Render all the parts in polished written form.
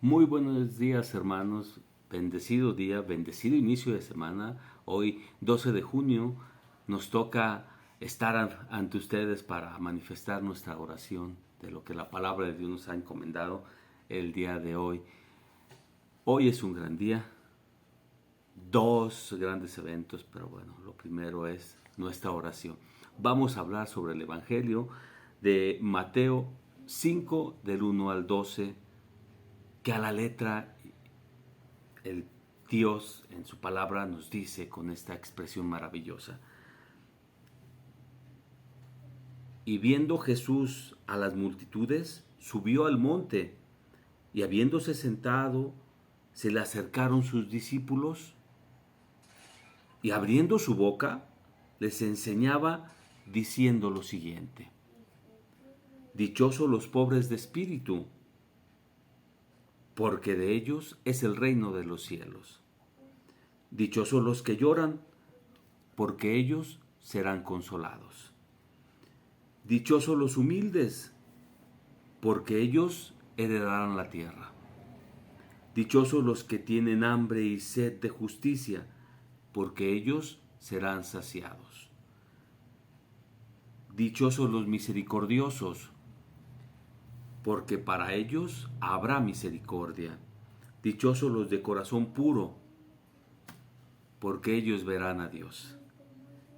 Muy buenos días, hermanos. Bendecido día, bendecido inicio de semana. Hoy, 12 de junio, nos toca estar ante ustedes para manifestar nuestra oración de lo que la palabra de Dios nos ha encomendado el día de hoy. Hoy es un gran día, dos grandes eventos, pero bueno, lo primero es nuestra oración. Vamos a hablar sobre el Evangelio de Mateo 5, del 1 al 12, que a la letra el Dios en su palabra nos dice con esta expresión maravillosa. Y viendo Jesús a las multitudes, subió al monte, y habiéndose sentado, se le acercaron sus discípulos, y abriendo su boca, les enseñaba diciendo lo siguiente: Dichosos los pobres de espíritu, porque de ellos es el reino de los cielos. Dichosos los que lloran, porque ellos serán consolados. Dichosos los humildes, porque ellos heredarán la tierra. Dichosos los que tienen hambre y sed de justicia, porque ellos serán saciados. Dichosos los misericordiosos, porque para ellos habrá misericordia. Dichosos los de corazón puro, porque ellos verán a Dios.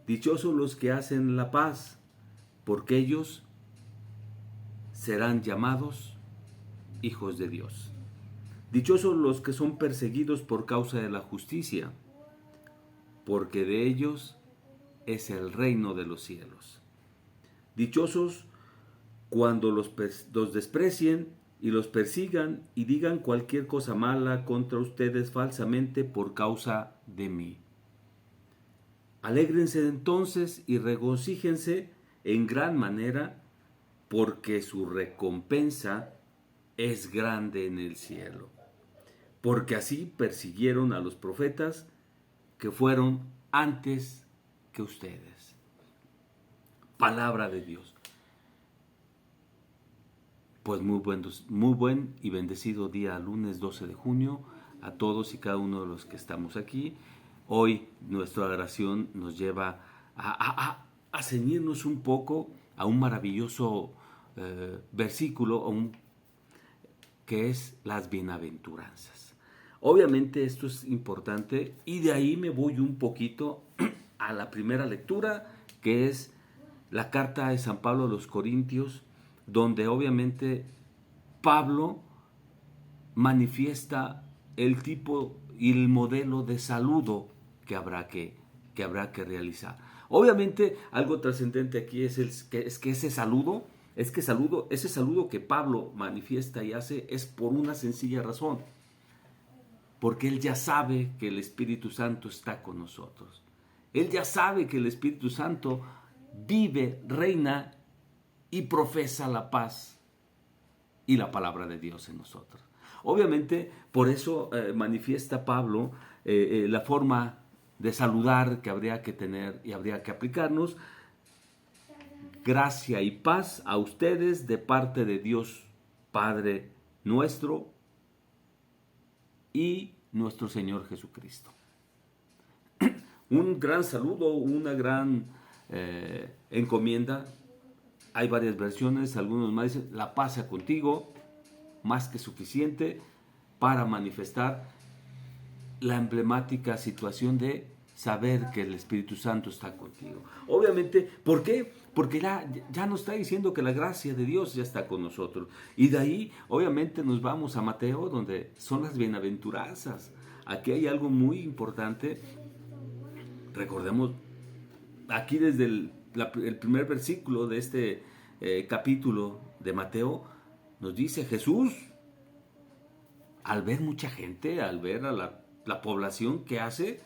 Dichosos los que hacen la paz, porque ellos serán llamados hijos de Dios. Dichosos los que son perseguidos por causa de la justicia, porque de ellos es el reino de los cielos. Dichosos cuando los desprecien y los persigan y digan cualquier cosa mala contra ustedes falsamente por causa de mí. Alégrense entonces y regocíjense en gran manera, porque su recompensa es grande en el cielo. Porque así persiguieron a los profetas que fueron antes que ustedes. Palabra de Dios. Pues muy buen y bendecido día, lunes 12 de junio, a todos y cada uno de los que estamos aquí. Hoy nuestra oración nos lleva a ceñirnos un poco a un maravilloso versículo que es las bienaventuranzas. Obviamente esto es importante y de ahí me voy un poquito a la primera lectura, que es la carta de San Pablo a los Corintios, donde obviamente Pablo manifiesta el tipo y el modelo de saludo que habrá que realizar. Obviamente algo trascendente aquí es que ese saludo, ese saludo que Pablo manifiesta y hace es por una sencilla razón, porque él ya sabe que el Espíritu Santo está con nosotros. Él ya sabe que el Espíritu Santo vive, reina y profesa la paz y la palabra de Dios en nosotros. Obviamente, por eso manifiesta Pablo la forma de saludar que habría que tener y habría que aplicarnos. Gracia y paz a ustedes de parte de Dios Padre nuestro y nuestro Señor Jesucristo. Un gran saludo, una gran encomienda. Hay varias versiones, algunos más dicen: la paz sea contigo, más que suficiente para manifestar la emblemática situación de saber que el Espíritu Santo está contigo. Obviamente, ¿por qué? Porque ya nos está diciendo que la gracia de Dios ya está con nosotros. Y de ahí, obviamente, nos vamos a Mateo, donde son las bienaventuranzas. Aquí hay algo muy importante. Recordemos, aquí desde el primer versículo de este capítulo de Mateo, nos dice Jesús, al ver mucha gente, al ver a la población que hace,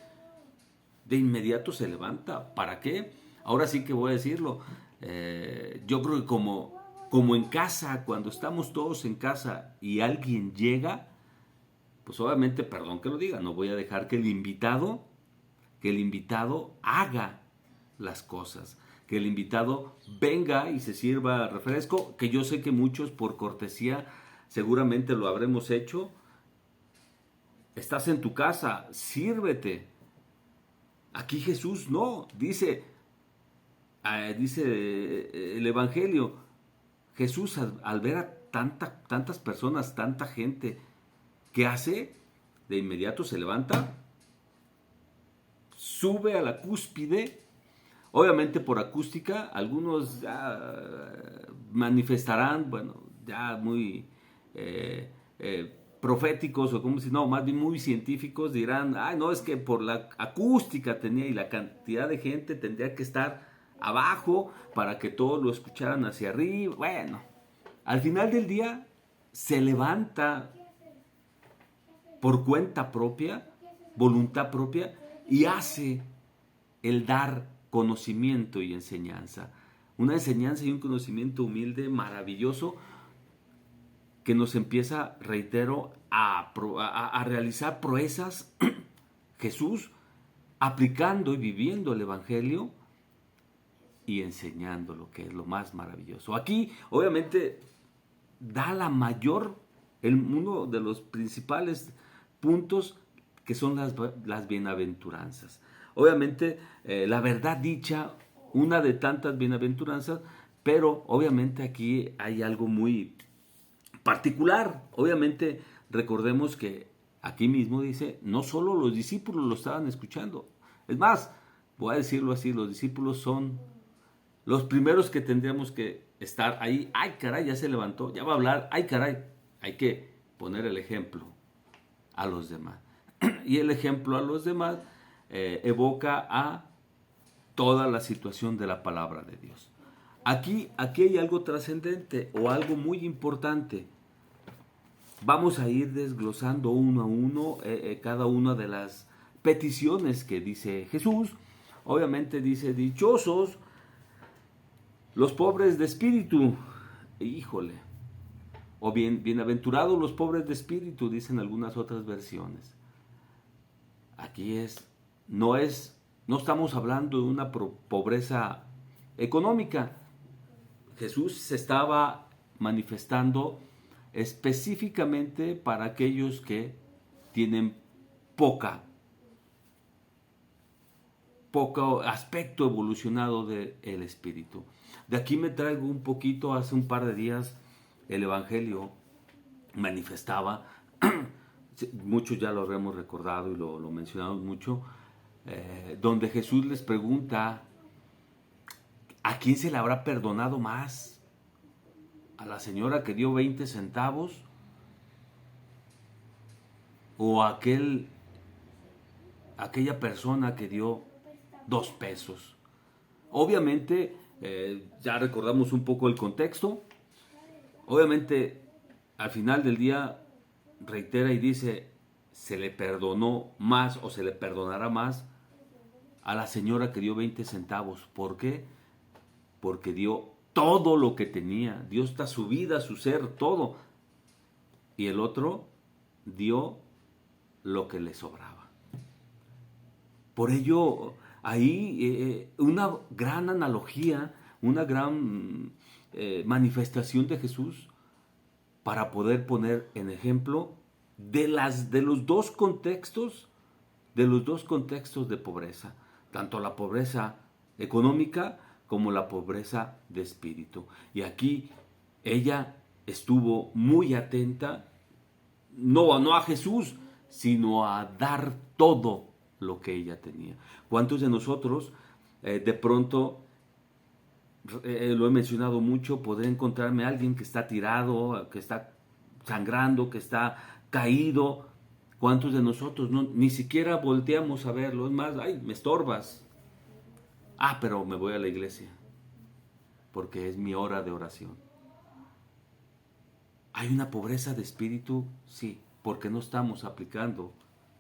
de inmediato se levanta. ¿Para qué? Ahora sí que voy a decirlo. Yo creo que como en casa, cuando estamos todos en casa y alguien llega, pues obviamente, perdón que lo diga, no voy a dejar que el invitado haga las cosas, que el invitado venga y se sirva refresco, que yo sé que muchos por cortesía seguramente lo habremos hecho, estás en tu casa, sírvete. Aquí Jesús no, dice el Evangelio, Jesús al ver a tantas personas, tanta gente, ¿qué hace? De inmediato se levanta, sube a la cúspide, obviamente por acústica, algunos ya manifestarán, bueno, ya muy proféticos o como si no, más bien muy científicos dirán, ay no, es que por la acústica tenía y la cantidad de gente tendría que estar abajo para que todos lo escucharan hacia arriba. Bueno, al final del día se levanta por cuenta propia, voluntad propia, y hace el dar conocimiento y enseñanza. Una enseñanza y un conocimiento humilde, maravilloso, que nos empieza, reitero, a realizar proezas. Jesús aplicando y viviendo el Evangelio y enseñando lo que es lo más maravilloso. Aquí, obviamente, da uno de los principales puntos que son las bienaventuranzas. Obviamente, la verdad dicha, una de tantas bienaventuranzas, pero obviamente aquí hay algo muy particular. Obviamente, recordemos que aquí mismo dice, no solo los discípulos lo estaban escuchando. Es más, voy a decirlo así, los discípulos son los primeros que tendríamos que estar ahí. Ay, caray, ya se levantó, ya va a hablar. Ay, caray, hay que poner el ejemplo a los demás. Y el ejemplo a los demás evoca a toda la situación de la palabra de Dios. Aquí hay algo trascendente o algo muy importante. Vamos a ir desglosando uno a uno cada una de las peticiones que dice Jesús. Obviamente dice, dichosos los pobres de espíritu. Híjole. O bienaventurados los pobres de espíritu, dicen algunas otras versiones. Aquí no estamos hablando de una pobreza económica. Jesús se estaba manifestando específicamente para aquellos que tienen poco aspecto evolucionado del espíritu. De aquí me traigo un poquito, hace un par de días el Evangelio manifestaba, muchos ya lo habremos recordado y lo mencionamos mucho, donde Jesús les pregunta, ¿a quién se le habrá perdonado más? ¿A la señora que dio 20 centavos? ¿O a aquella persona que dio 2 pesos? Obviamente, ya recordamos un poco el contexto. Obviamente, al final del día, reitera y dice, se le perdonó más o se le perdonará más a la señora que dio 20 centavos. ¿Por qué? Porque dio todo lo que tenía. Dio hasta su vida, su ser, todo. Y el otro dio lo que le sobraba. Por ello, ahí una gran analogía, una gran manifestación de Jesús para poder poner en ejemplo de los dos contextos de pobreza, tanto la pobreza económica como la pobreza de espíritu. Y aquí ella estuvo muy atenta, no a Jesús, sino a dar todo lo que ella tenía. ¿Cuántos de nosotros de pronto, lo he mencionado mucho, podré encontrarme a alguien que está tirado, que está sangrando, que está caído? ¿Cuántos de nosotros ni siquiera volteamos a verlo? Es más, ay, me estorbas. Ah, pero me voy a la iglesia porque es mi hora de oración. ¿Hay una pobreza de espíritu? Sí, porque no estamos aplicando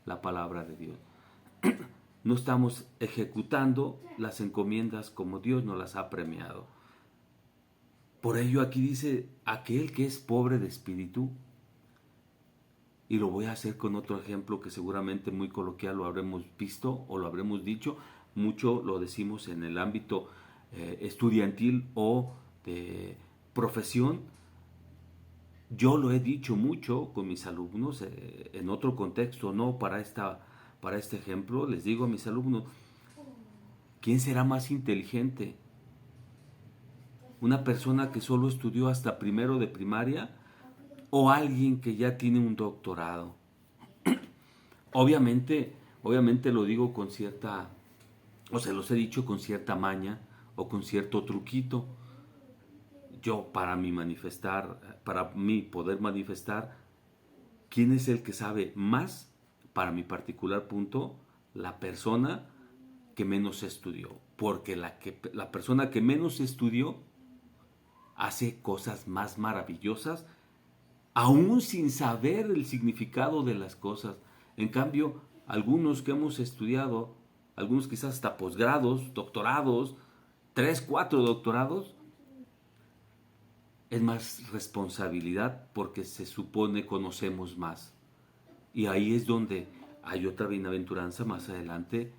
la palabra de Dios. No estamos ejecutando las encomiendas como Dios nos las ha premiado. Por ello aquí dice, aquel que es pobre de espíritu, y lo voy a hacer con otro ejemplo que seguramente muy coloquial lo habremos visto o lo habremos dicho, mucho lo decimos en el ámbito estudiantil o de profesión. Yo lo he dicho mucho con mis alumnos, en otro contexto, no para este ejemplo, les digo a mis alumnos, ¿quién será más inteligente? ¿Una persona que solo estudió hasta primero de primaria o alguien que ya tiene un doctorado? Obviamente lo digo con cierta, o se los he dicho con cierta maña o con cierto truquito. Yo para mí poder manifestar, ¿quién es el que sabe más? Para mi particular punto, la persona que menos estudió. Porque la persona que menos estudió hace cosas más maravillosas, aún sin saber el significado de las cosas. En cambio, algunos que hemos estudiado, algunos quizás hasta posgrados, doctorados, 3, 4 doctorados, es más responsabilidad porque se supone conocemos más. Y ahí es donde hay otra bienaventuranza más adelante,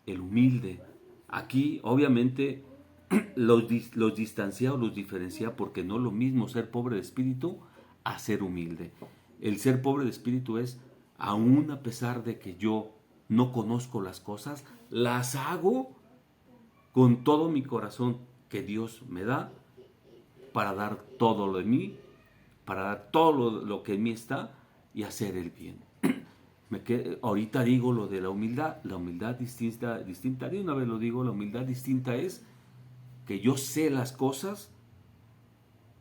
el humilde. Aquí, obviamente, los distancia o los diferencia porque no es lo mismo ser pobre de espíritu a ser humilde. El ser pobre de espíritu es, aún a pesar de que yo no conozco las cosas, las hago con todo mi corazón que Dios me da para dar todo lo de mí, para dar todo lo que en mí está y hacer el bien. Ahorita digo lo de la humildad distinta, de una vez lo digo, la humildad distinta es que yo sé las cosas,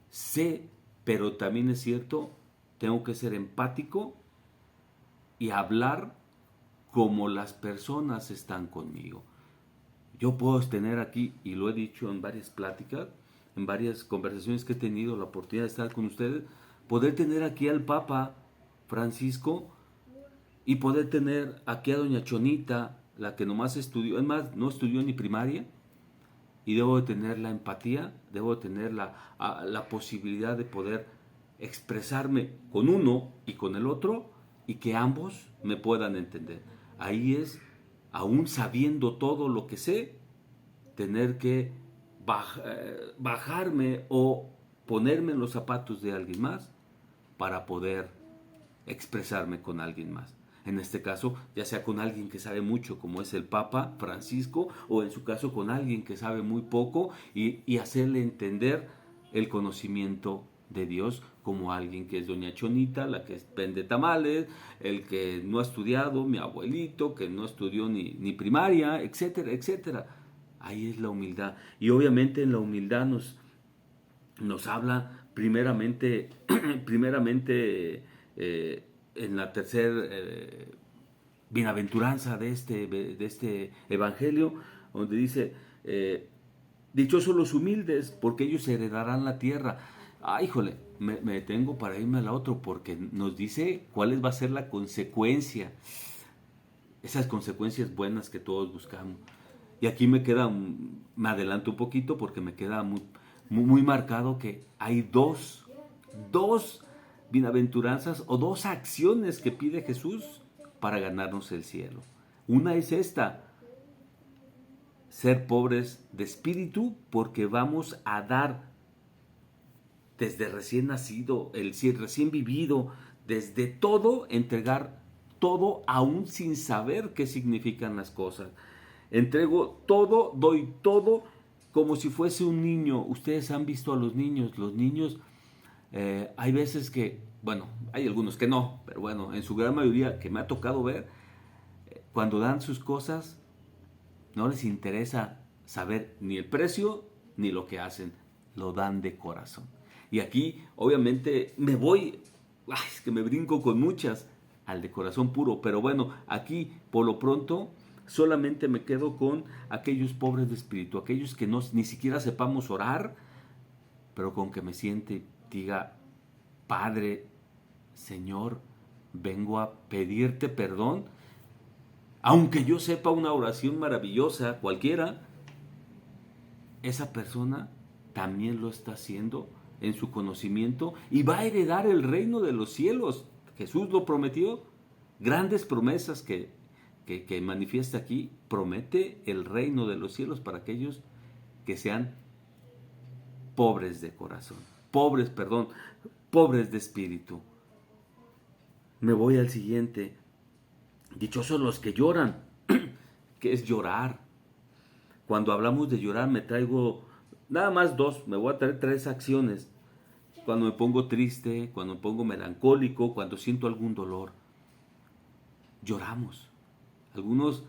sé, pero también es cierto, tengo que ser empático y hablar como las personas están conmigo. Yo puedo tener aquí, y lo he dicho en varias pláticas, en varias conversaciones que he tenido la oportunidad de estar con ustedes, poder tener aquí al Papa Francisco y poder tener aquí a doña Chonita, la que nomás estudió, es más, no estudió ni primaria, y debo de tener la empatía, debo de tener la posibilidad de poder expresarme con uno y con el otro y que ambos me puedan entender. Ahí es, aún sabiendo todo lo que sé, tener que bajarme o ponerme en los zapatos de alguien más para poder expresarme con alguien más. En este caso, ya sea con alguien que sabe mucho, como es el Papa Francisco, o en su caso con alguien que sabe muy poco y hacerle entender el conocimiento de Dios, como alguien que es doña Chonita, la que vende tamales, el que no ha estudiado, mi abuelito, que no estudió ni primaria, etcétera, etcétera. Ahí es la humildad. Y obviamente en la humildad nos habla primeramente, en la tercera bienaventuranza de este evangelio, donde dice, dichosos los humildes, porque ellos heredarán la tierra. Ah, híjole, me detengo para irme a la otra, porque nos dice cuál va a ser la consecuencia, esas consecuencias buenas que todos buscamos. Y aquí me adelanto un poquito porque me queda muy marcado que hay dos bienaventuranzas o dos acciones que pide Jesús para ganarnos el cielo. Una es esta, ser pobres de espíritu, porque vamos a dar desde recién nacido, el recién vivido, desde todo, entregar todo aún sin saber qué significan las cosas. Entrego todo, doy todo como si fuese un niño. Ustedes han visto a los niños hay veces que, bueno, hay algunos que no, pero bueno, en su gran mayoría que me ha tocado ver, cuando dan sus cosas, no les interesa saber ni el precio ni lo que hacen, lo dan de corazón. Y aquí, obviamente, es que me brinco con muchas, al de corazón puro, pero bueno, aquí, por lo pronto, solamente me quedo con aquellos pobres de espíritu, aquellos que ni siquiera sepamos orar, pero con que me siente, diga, Padre, Señor, vengo a pedirte perdón, aunque yo sepa una oración maravillosa, cualquiera, esa persona también lo está haciendo en su conocimiento y va a heredar el reino de los cielos. Jesús lo prometió. Grandes promesas que manifiesta aquí. Promete el reino de los cielos para aquellos que sean pobres de corazón. Pobres, perdón. pobres de espíritu. Me voy al siguiente. Dichosos los que lloran. ¿Qué es llorar? Cuando hablamos de llorar me traigo nada más dos, me voy a traer tres acciones. Cuando me pongo triste, cuando me pongo melancólico, cuando siento algún dolor. Lloramos. Algunos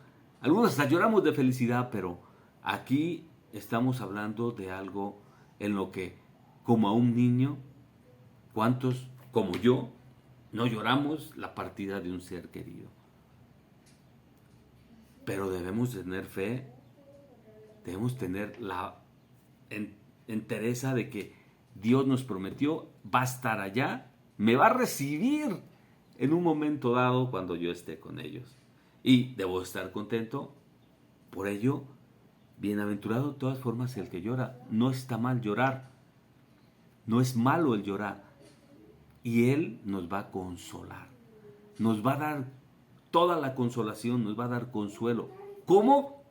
hasta lloramos de felicidad, pero aquí estamos hablando de algo en lo que, como a un niño, ¿cuántos, como yo, no lloramos la partida de un ser querido? Pero debemos tener fe, debemos tener la entereza de que Dios nos prometió, va a estar allá, me va a recibir en un momento dado cuando yo esté con ellos. Y debo estar contento. Por ello, bienaventurado de todas formas el que llora. No está mal llorar, no es malo el llorar. Y Él nos va a consolar, nos va a dar toda la consolación, nos va a dar consuelo. ¿Cómo?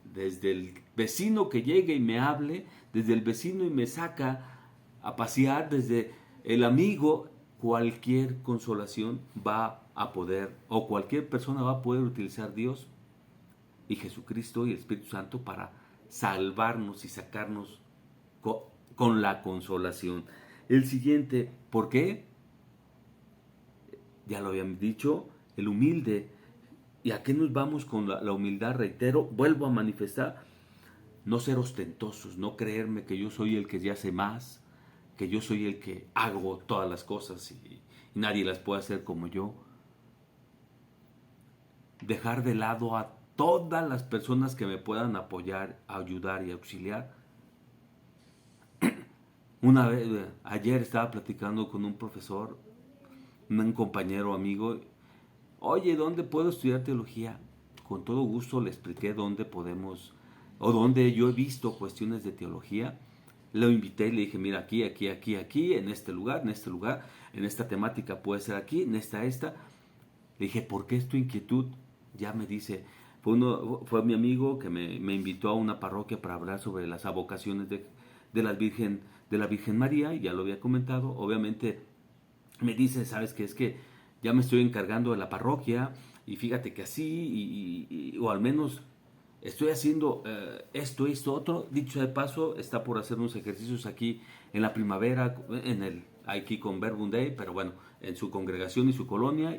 Desde el vecino que llegue y me hable, desde el vecino y me saca a pasear, desde el amigo, cualquier consolación va a poder, o cualquier persona va a poder utilizar Dios y Jesucristo y el Espíritu Santo para salvarnos y sacarnos con la consolación. El siguiente, ¿por qué? Ya lo habían dicho, el humilde. ¿Y a qué nos vamos con la humildad? Reitero, vuelvo a manifestar, no ser ostentosos, no creerme que yo soy el que ya sé más, que yo soy el que hago todas las cosas y nadie las puede hacer como yo. Dejar de lado a todas las personas que me puedan apoyar, ayudar y auxiliar. Una vez, ayer estaba platicando con un profesor, un compañero amigo. Oye, ¿dónde puedo estudiar teología? Con todo gusto le expliqué dónde podemos, o dónde yo he visto cuestiones de teología. Lo invité y le dije, mira, aquí, aquí, aquí, aquí, en este lugar, en esta temática puede ser aquí, en esta. Le dije, ¿por qué es tu inquietud? Ya me dice, fue mi amigo que me invitó a una parroquia para hablar sobre las avocaciones de la Virgen María, y ya lo había comentado. Obviamente me dice, ¿sabes qué? Es que ya me estoy encargando de la parroquia y fíjate que así, o al menos estoy haciendo esto, otro. Dicho de paso, está por hacer unos ejercicios aquí en la primavera, aquí con Verbum Dei, pero bueno, en su congregación y su colonia.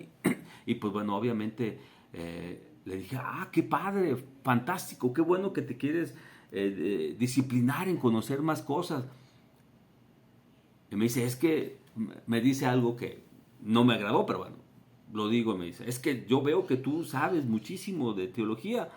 Y pues bueno, obviamente le dije, qué padre, fantástico, qué bueno que te quieres disciplinar en conocer más cosas. Y me dice, es que me dice algo que no me agradó, pero bueno, lo digo, me dice, es que yo veo que tú sabes muchísimo de teología.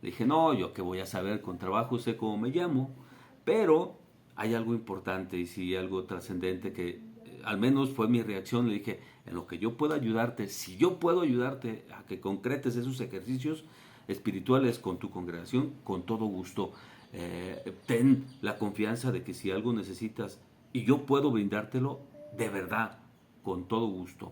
Le dije, no, yo qué voy a saber, con trabajo sé cómo me llamo, pero hay algo importante y sí algo trascendente que al menos fue mi reacción. Le dije, en lo que yo pueda ayudarte, si yo puedo ayudarte a que concretes esos ejercicios espirituales con tu congregación, con todo gusto. Ten la confianza de que si algo necesitas y yo puedo brindártelo, de verdad, con todo gusto.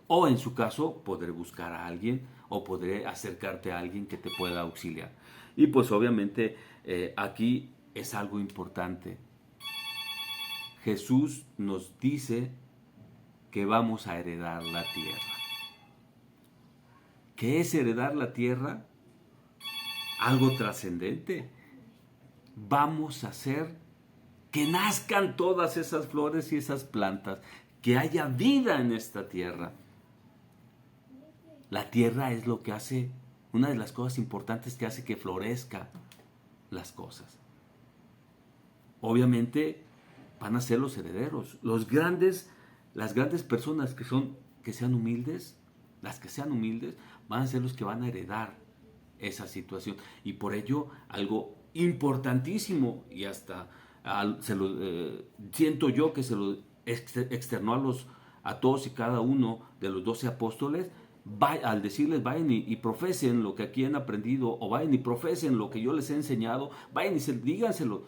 O en su caso, podré buscar a alguien o podré acercarte a alguien que te pueda auxiliar. Y pues obviamente aquí es algo importante. Jesús nos dice que vamos a heredar la tierra. ¿Qué es heredar la tierra? Algo trascendente. Vamos a hacer que nazcan todas esas flores y esas plantas, que haya vida en esta tierra. La tierra es lo que hace, una de las cosas importantes que hace que florezca las cosas. Obviamente van a ser los herederos, las grandes personas que sean humildes, las que sean humildes, van a ser los que van a heredar esa situación. Y por ello, algo importantísimo, y hasta siento yo que se lo externó a todos y cada uno de los 12 apóstoles, al decirles vayan y profesen lo que aquí han aprendido, o vayan y profesen lo que yo les he enseñado, vayan y díganselo.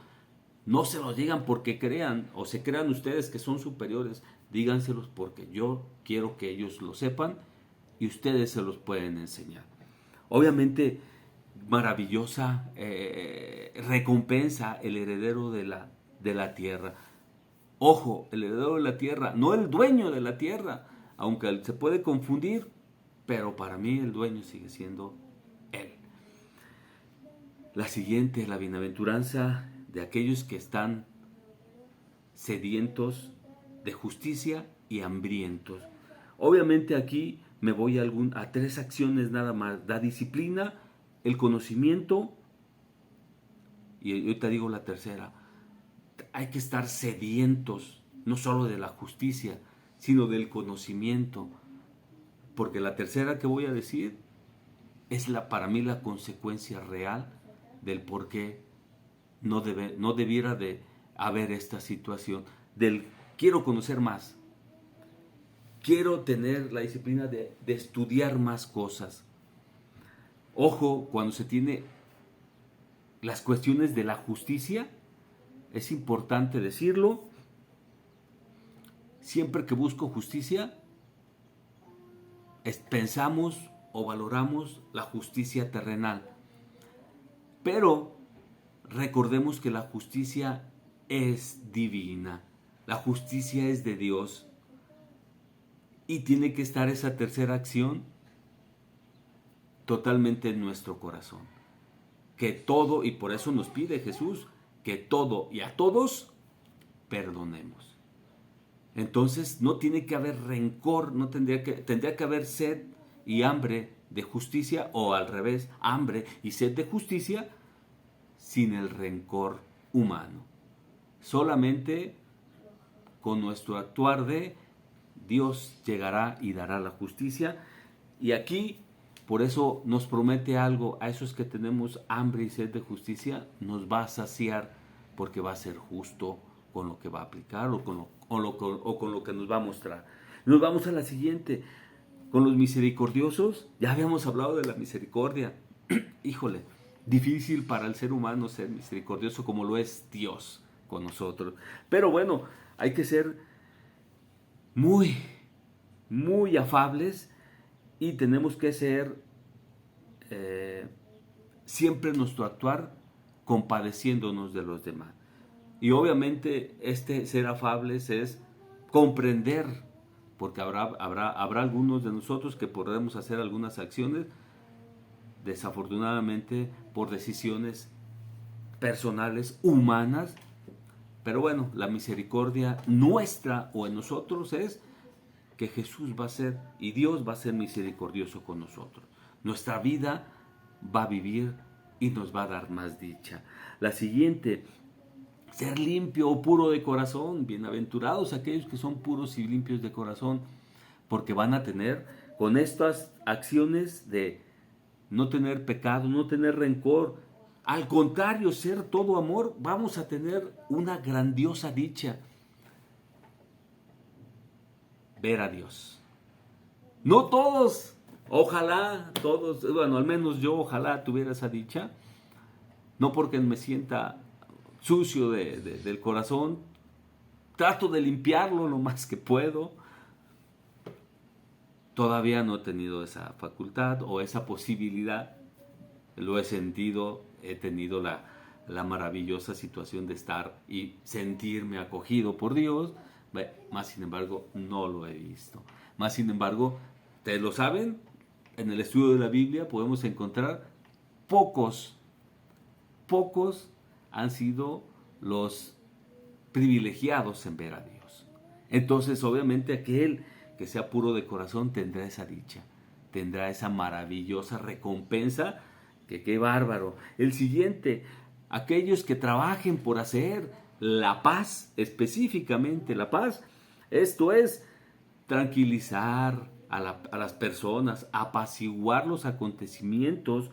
No se los digan porque crean o se crean ustedes que son superiores, díganselos porque yo quiero que ellos lo sepan y ustedes se los pueden enseñar. Obviamente, maravillosa recompensa el heredero de la tierra. Ojo, el heredero de la tierra, no el dueño de la tierra, aunque se puede confundir, pero para mí el dueño sigue siendo Él. La siguiente, la bienaventuranza de aquellos que están sedientos de justicia y hambrientos. Obviamente aquí me voy a tres acciones nada más: la disciplina, el conocimiento, y ahorita digo la tercera. Hay que estar sedientos, no solo de la justicia, sino del conocimiento, porque la tercera que voy a decir es para mí la consecuencia real del por qué no debiera de haber esta situación del quiero conocer más, quiero tener la disciplina de estudiar más cosas. Ojo, cuando se tiene las cuestiones de la justicia, es importante decirlo, siempre que busco justicia, pensamos o valoramos la justicia terrenal. Pero recordemos que la justicia es divina, la justicia es de Dios, y tiene que estar esa tercera acción totalmente en nuestro corazón. Que todo, y por eso nos pide Jesús, que todo y a todos perdonemos. Entonces no tiene que haber rencor, tendría que haber sed y hambre de justicia, o al revés, hambre y sed de justicia sin el rencor humano. Solamente con nuestro actuar Dios llegará y dará la justicia. Y aquí, por eso nos promete algo: a esos que tenemos hambre y sed de justicia, nos va a saciar, porque va a ser justo con lo que va a aplicar o con lo que nos va a mostrar. Nos vamos a la siguiente, con los misericordiosos. Ya habíamos hablado de la misericordia. Híjole, difícil para el ser humano ser misericordioso como lo es Dios con nosotros. Pero bueno, hay que ser muy, muy afables, y tenemos que ser siempre nuestro actuar compadeciéndonos de los demás. Y obviamente ser afables es comprender, porque habrá algunos de nosotros que podremos hacer algunas acciones, desafortunadamente por decisiones personales, humanas. Pero bueno, la misericordia nuestra o en nosotros es que Jesús va a ser, y Dios va a ser misericordioso con nosotros. Nuestra vida va a vivir y nos va a dar más dicha. La siguiente, ser limpio o puro de corazón. Bienaventurados aquellos que son puros y limpios de corazón, porque van a tener, con estas acciones de no tener pecado, no tener rencor, al contrario, ser todo amor, vamos a tener una grandiosa dicha: ver a Dios. No todos, ojalá todos, bueno, al menos yo ojalá tuviera esa dicha, no porque me sienta sucio del corazón, trato de limpiarlo lo más que puedo. Todavía no he tenido esa facultad o esa posibilidad, lo he sentido, he tenido la maravillosa situación de estar y sentirme acogido por Dios, más sin embargo no lo he visto. Más sin embargo, ustedes lo saben, en el estudio de la Biblia podemos encontrar pocos han sido los privilegiados en ver a Dios. Entonces, obviamente, aquel que sea puro de corazón tendrá esa dicha, tendrá esa maravillosa recompensa, que qué bárbaro. El siguiente, aquellos que trabajen por hacer la paz, específicamente la paz, esto es tranquilizar a las personas, apaciguar los acontecimientos,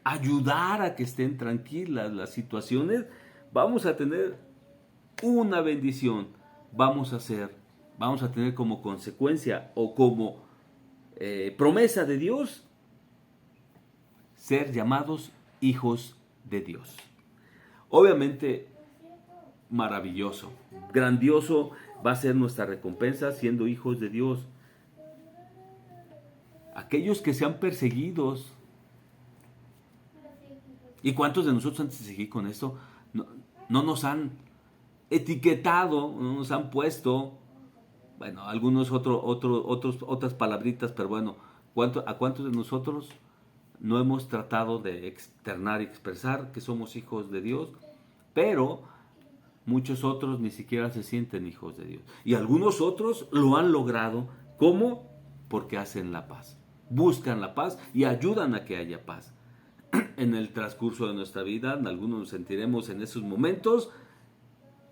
ayudar a que estén tranquilas las situaciones, vamos a tener una bendición. Vamos a tener como consecuencia o como promesa de Dios ser llamados hijos de Dios. Obviamente, maravilloso, grandioso va a ser nuestra recompensa siendo hijos de Dios. Aquellos que sean perseguidos. ¿Y cuántos de nosotros, antes de seguir con esto, no nos han etiquetado, ¿no? Nos han puesto, bueno, algunos otras palabritas, pero bueno, ¿a cuántos de nosotros no hemos tratado de externar y expresar que somos hijos de Dios? Pero muchos otros ni siquiera se sienten hijos de Dios. Y algunos otros lo han logrado. ¿Cómo? Porque hacen la paz. Buscan la paz y ayudan a que haya paz. En el transcurso de nuestra vida, algunos nos sentiremos en esos momentos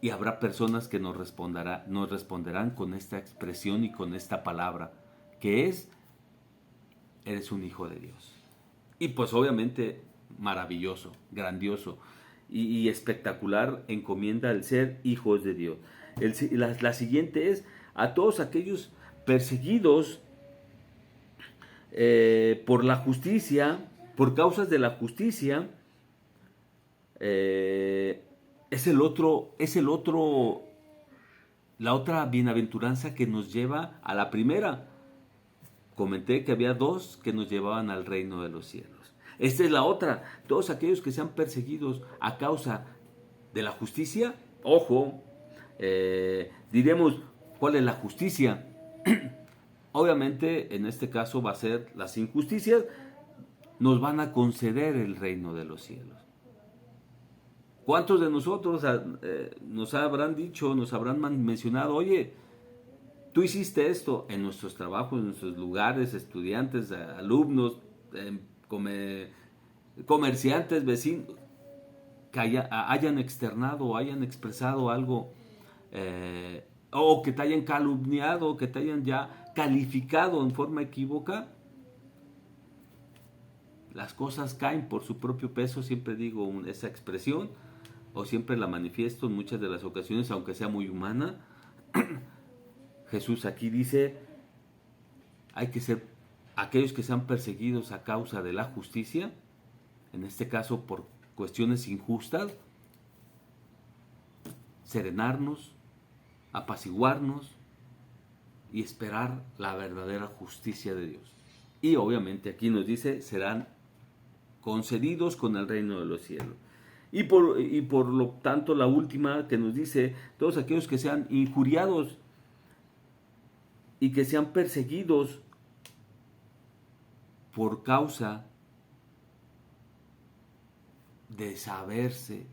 y habrá personas que nos responderán con esta expresión y con esta palabra, que es, eres un hijo de Dios. Y pues obviamente maravilloso, grandioso y espectacular encomienda el ser hijos de Dios. La siguiente es a todos aquellos perseguidos por la justicia, por causas de la justicia. La otra bienaventuranza que nos lleva a la primera. Comenté que había dos que nos llevaban al reino de los cielos. Esta es la otra. Todos aquellos que sean perseguidos a causa de la justicia, ojo, diremos, ¿cuál es la justicia? Obviamente, en este caso va a ser las injusticias, nos van a conceder el reino de los cielos. ¿Cuántos de nosotros nos habrán dicho, nos habrán mencionado, oye, tú hiciste esto en nuestros trabajos, en nuestros lugares, estudiantes, alumnos, comerciantes, vecinos, que hayan externado o hayan expresado algo, o que te hayan calumniado, que te hayan ya calificado en forma equívoca? Las cosas caen por su propio peso, siempre digo esa expresión, o siempre la manifiesto en muchas de las ocasiones, aunque sea muy humana. Jesús aquí dice, hay que ser aquellos que sean perseguidos a causa de la justicia, en este caso por cuestiones injustas, serenarnos, apaciguarnos y esperar la verdadera justicia de Dios. Y obviamente aquí nos dice, serán concedidos con el reino de los cielos. Y por lo tanto la última que nos dice, todos aquellos que sean injuriados y que sean perseguidos por causa de saberse,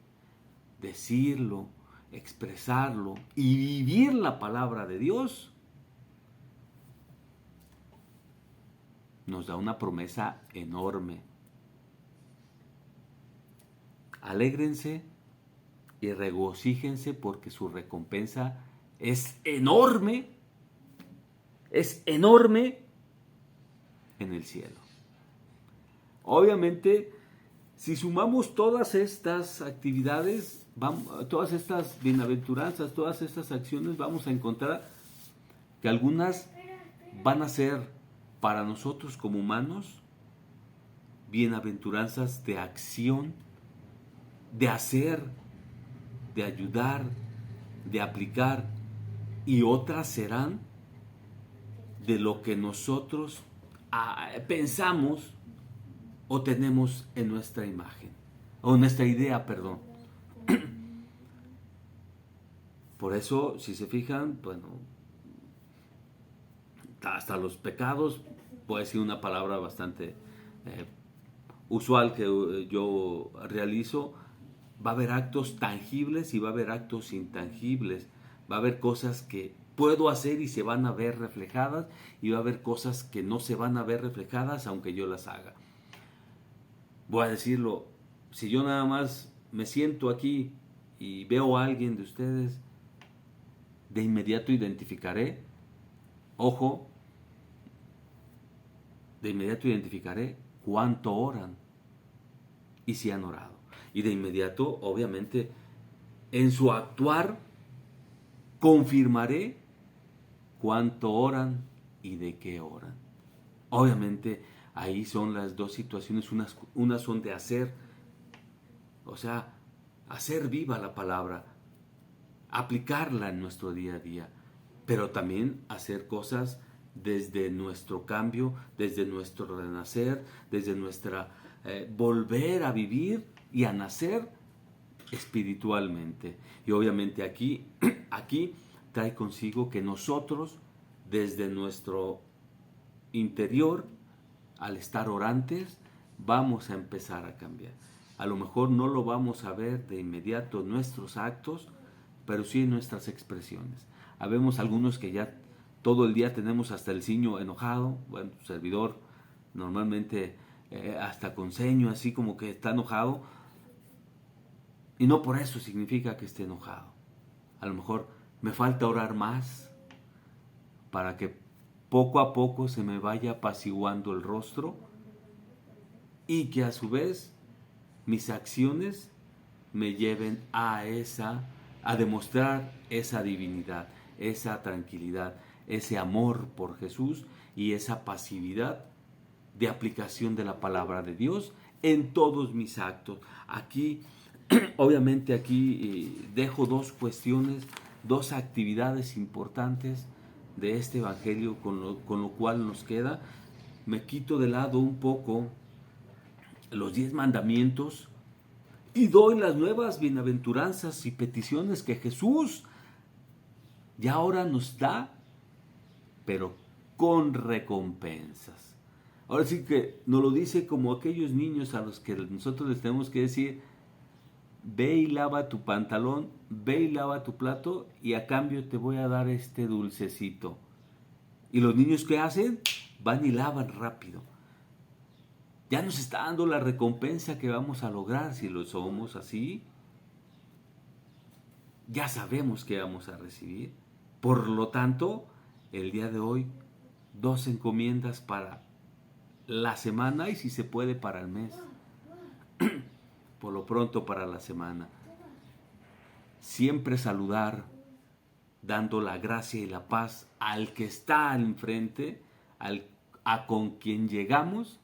decirlo, expresarlo y vivir la palabra de Dios, nos da una promesa enorme. Alégrense y regocíjense porque su recompensa es enorme en el cielo. Obviamente, si sumamos todas estas actividades, todas estas bienaventuranzas, todas estas acciones, vamos a encontrar que algunas van a ser para nosotros como humanos bienaventuranzas de acción, de hacer, de ayudar, de aplicar, y otras serán de lo que nosotros pensamos o tenemos en nuestra imagen, o en nuestra idea, perdón. Por eso, si se fijan, bueno, hasta los pecados, puede ser una palabra bastante usual que yo realizo. Va a haber actos tangibles y va a haber actos intangibles. Va a haber cosas que puedo hacer y se van a ver reflejadas, y va a haber cosas que no se van a ver reflejadas aunque yo las haga. Voy a decirlo, si yo nada más me siento aquí y veo a alguien de ustedes, de inmediato identificaré, ojo, de inmediato identificaré cuánto oran y si han orado. Y de inmediato, obviamente, en su actuar, confirmaré cuánto oran y de qué oran. Obviamente, ahí son las dos situaciones. Unas son de hacer, o sea, hacer viva la palabra, aplicarla en nuestro día a día, pero también hacer cosas desde nuestro cambio, desde nuestro renacer, desde nuestra volver a vivir y a nacer espiritualmente. Y obviamente aquí trae consigo que nosotros, desde nuestro interior, al estar orantes, vamos a empezar a cambiar. A lo mejor no lo vamos a ver de inmediato en nuestros actos, pero sí en nuestras expresiones. Habemos algunos que ya todo el día tenemos hasta el ceño enojado. Bueno, tu servidor normalmente hasta con ceño, así como que está enojado. Y no por eso significa que esté enojado. A lo mejor me falta orar más para que poco a poco se me vaya apaciguando el rostro y que a su vez mis acciones me lleven a demostrar esa divinidad, esa tranquilidad, ese amor por Jesús y esa pasividad de aplicación de la palabra de Dios en todos mis actos. Obviamente aquí dejo dos cuestiones, dos actividades importantes de este evangelio con lo cual nos queda. Me quito de lado un poco los 10 mandamientos y doy las nuevas bienaventuranzas y peticiones que Jesús ya ahora nos da, pero con recompensas. Ahora sí que nos lo dice como aquellos niños a los que nosotros les tenemos que decir: ve y lava tu pantalón, ve y lava tu plato y a cambio te voy a dar este dulcecito. Y los niños, ¿qué hacen? Van y lavan rápido. Ya nos está dando la recompensa que vamos a lograr si lo somos así. Ya sabemos que vamos a recibir. Por lo tanto, el día de hoy, 2 encomiendas para la semana y si se puede para el mes. Por lo pronto para la semana. Siempre saludar, dando la gracia y la paz al que está al enfrente, con quien llegamos,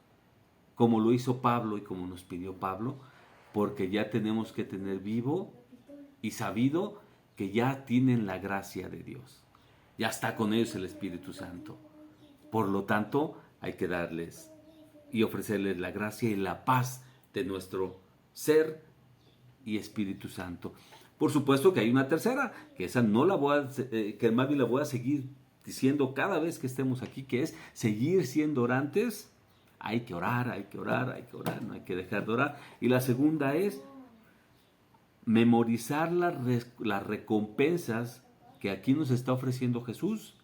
como lo hizo Pablo y como nos pidió Pablo, porque ya tenemos que tener vivo y sabido que ya tienen la gracia de Dios. Ya está con ellos el Espíritu Santo. Por lo tanto, hay que darles y ofrecerles la gracia y la paz de nuestro ser y Espíritu Santo. Por supuesto que hay una tercera, que esa no la voy a, que más bien la voy a seguir diciendo cada vez que estemos aquí, que es seguir siendo orantes. Hay que orar, hay que orar, hay que orar, no hay que dejar de orar. Y la segunda es memorizar las recompensas que aquí nos está ofreciendo Jesús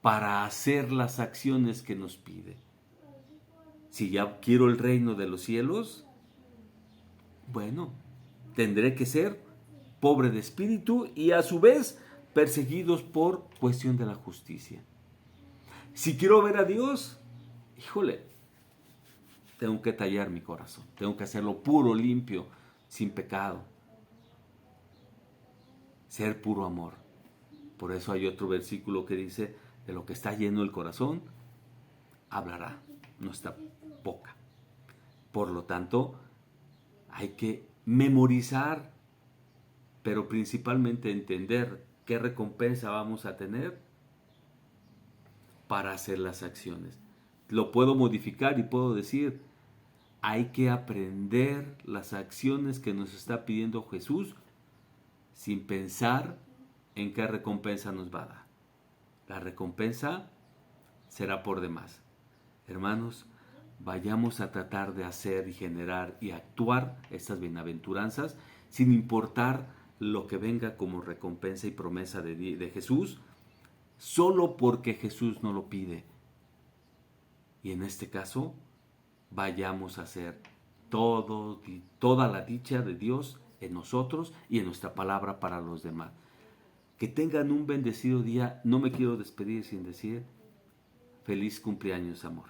para hacer las acciones que nos pide. Si ya quiero el reino de los cielos, bueno, tendré que ser pobre de espíritu y a su vez perseguidos por cuestión de la justicia. Si quiero ver a Dios, híjole, tengo que tallar mi corazón, tengo que hacerlo puro, limpio, sin pecado. Ser puro amor. Por eso hay otro versículo que dice: de lo que está lleno el corazón, hablará nuestra boca. Por lo tanto, hay que memorizar, pero principalmente entender qué recompensa vamos a tener para hacer las acciones. Lo puedo modificar y puedo decir: hay que aprender las acciones que nos está pidiendo Jesús sin pensar en qué recompensa nos va a dar. La recompensa será por demás. Hermanos, vayamos a tratar de hacer y generar y actuar estas bienaventuranzas sin importar lo que venga como recompensa y promesa de Jesús, solo porque Jesús nos lo pide. Y en este caso, vayamos a hacer toda la dicha de Dios en nosotros y en nuestra palabra para los demás. Que tengan un bendecido día. No me quiero despedir sin decir: feliz cumpleaños, amor.